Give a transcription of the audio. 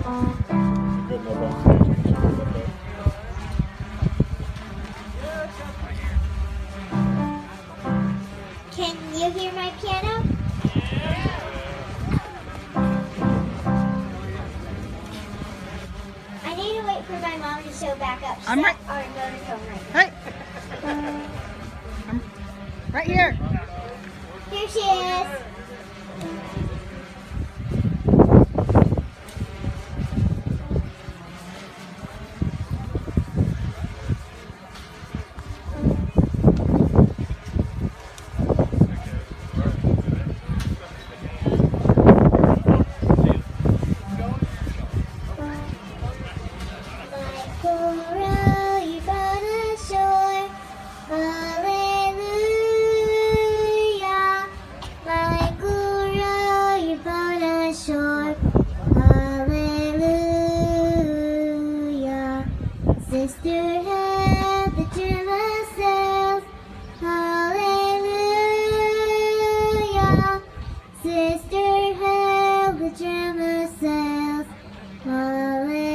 Good enough on stage. You can show that. Can you hear my piano? I need to wait for my mom to show back up. I'm right. Our motorhome right. Hey. I'm right here. Here she is. Sister had the drum herself, hallelujah. Sister held the drum herself, hallelujah.